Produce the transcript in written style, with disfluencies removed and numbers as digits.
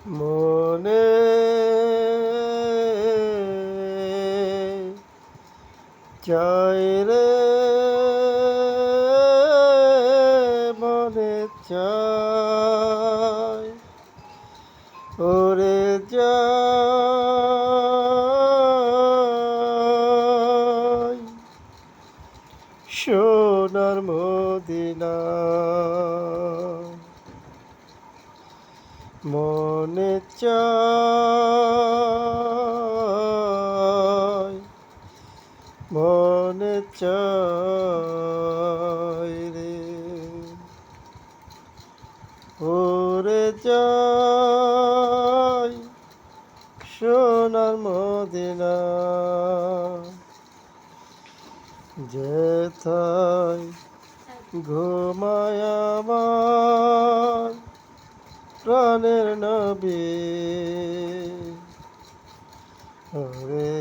মনে চায় রে, মনে চায় ওরে যাই সোনার মদিনা। মনে চায়, মনে চায় রে, ওরে যাই সোনার মদিনা। যেথায় ঘুমায় আমার প্রাণের নবী, ওরে